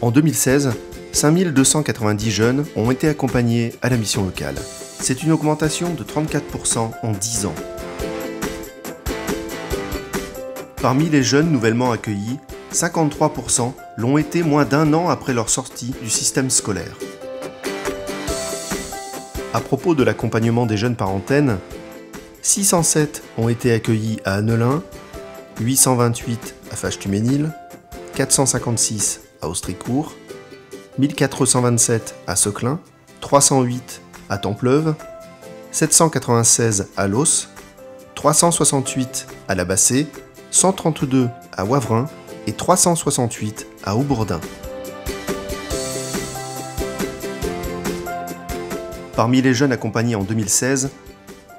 En 2016, 5290 jeunes ont été accompagnés à la mission locale. C'est une augmentation de 34% en 10 ans. Parmi les jeunes nouvellement accueillis, 53% l'ont été moins d'1 an après leur sortie du système scolaire. À propos de l'accompagnement des jeunes par antenne, 607 ont été accueillis à Annelin, 828 à Fâche-Tuménil, 456 à Austricourt, 1427 à Seclin, 308 à Templeuve, 796 à Los, 368 à La Bassée, 132 à Wavrin et 368 à Aubourdin. Parmi les jeunes accompagnés en 2016,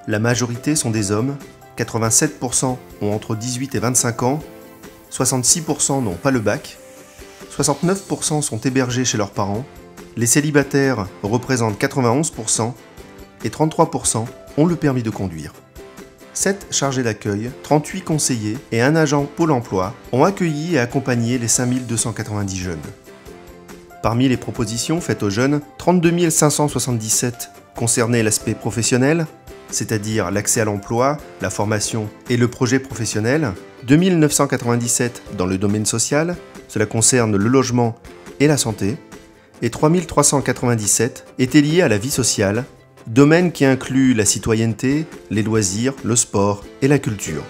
la majorité sont des hommes, 87% ont entre 18 et 25 ans, 66% n'ont pas le bac, 69% sont hébergés chez leurs parents, les célibataires représentent 91% et 33% ont le permis de conduire. 7 chargés d'accueil, 38 conseillers et un agent Pôle emploi ont accueilli et accompagné les 5290 jeunes. Parmi les propositions faites aux jeunes, 32 577 concernaient l'aspect professionnel, c'est-à-dire l'accès à l'emploi, la formation et le projet professionnel, 2997 dans le domaine social, cela concerne le logement et la santé, et 3397 étaient liés à la vie sociale, domaine qui inclut la citoyenneté, les loisirs, le sport et la culture.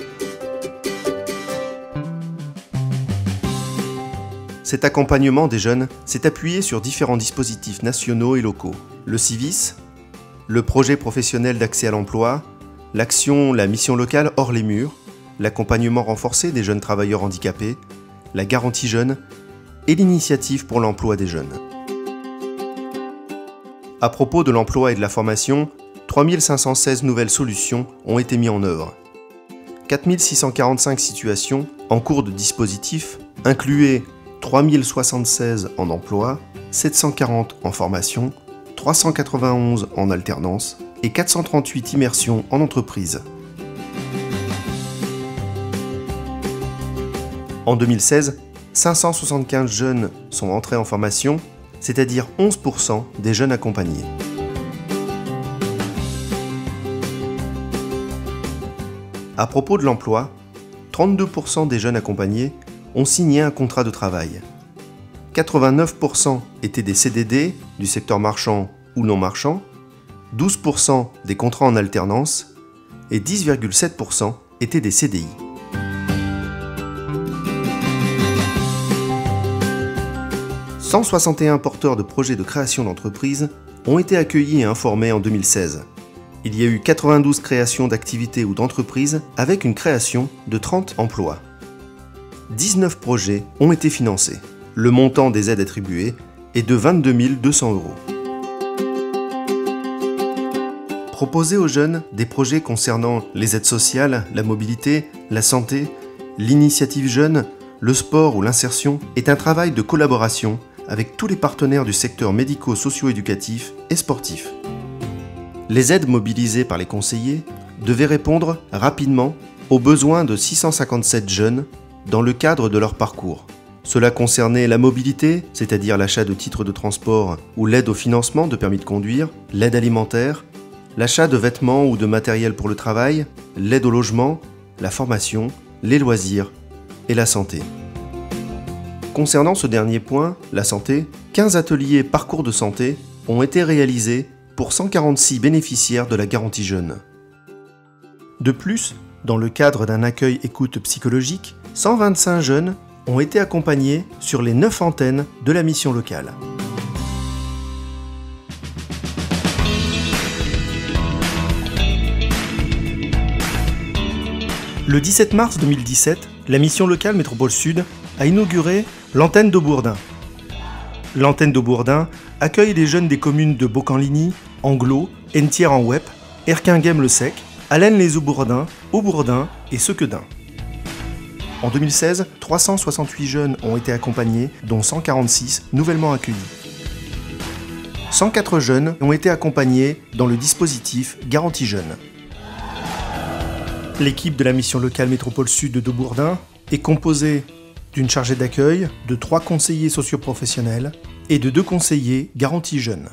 Cet accompagnement des jeunes s'est appuyé sur différents dispositifs nationaux et locaux. Le CIVIS, le projet professionnel d'accès à l'emploi, l'action La mission locale hors les murs, l'accompagnement renforcé des jeunes travailleurs handicapés, la garantie jeune et l'initiative pour l'emploi des jeunes. À propos de l'emploi et de la formation, 3516 nouvelles solutions ont été mises en œuvre. 4645 situations en cours de dispositif incluaient 3076 en emploi, 740 en formation, 391 en alternance et 438 immersions en entreprise. En 2016, 575 jeunes sont entrés en formation, c'est-à-dire 11% des jeunes accompagnés. À propos de l'emploi, 32% des jeunes accompagnés ont signé un contrat de travail. 89% étaient des CDD du secteur marchand ou non marchand, 12% des contrats en alternance et 10,7% étaient des CDI. « 161 porteurs de projets de création d'entreprise ont été accueillis et informés en 2016. Il y a eu 92 créations d'activités ou d'entreprises avec une création de 30 emplois. 19 projets ont été financés. Le montant des aides attribuées est de 22 200 €. Proposer aux jeunes des projets concernant les aides sociales, la mobilité, la santé, l'initiative jeune, le sport ou l'insertion est un travail de collaboration avec tous les partenaires du secteur médico-socio-éducatif et sportif. Les aides mobilisées par les conseillers devaient répondre rapidement aux besoins de 657 jeunes dans le cadre de leur parcours. Cela concernait la mobilité, c'est-à-dire l'achat de titres de transport ou l'aide au financement de permis de conduire, l'aide alimentaire, l'achat de vêtements ou de matériel pour le travail, l'aide au logement, la formation, les loisirs et la santé. Concernant ce dernier point, la santé, 15 ateliers parcours de santé ont été réalisés pour 146 bénéficiaires de la garantie jeune. De plus, dans le cadre d'un accueil écoute psychologique, 125 jeunes ont été accompagnés sur les 9 antennes de la mission locale. Le 17 mars 2017, la mission locale Métropole Sud a inauguré l'antenne d'Aubourdin. L'antenne d'Aubourdin accueille les jeunes des communes de Beaucamp-Ligny, Anglo, Entières-en-Wep, Erquinghem-le-Sec, Allennes-les-Aubourdins, Aubourdin et Sequedin. En 2016, 368 jeunes ont été accompagnés, dont 146 nouvellement accueillis. 104 jeunes ont été accompagnés dans le dispositif Garantie Jeune. L'équipe de la mission locale Métropole Sud d'Aubourdin est composée d'une chargée d'accueil, de 3 conseillers socioprofessionnels et de 2 conseillers garantie jeunes.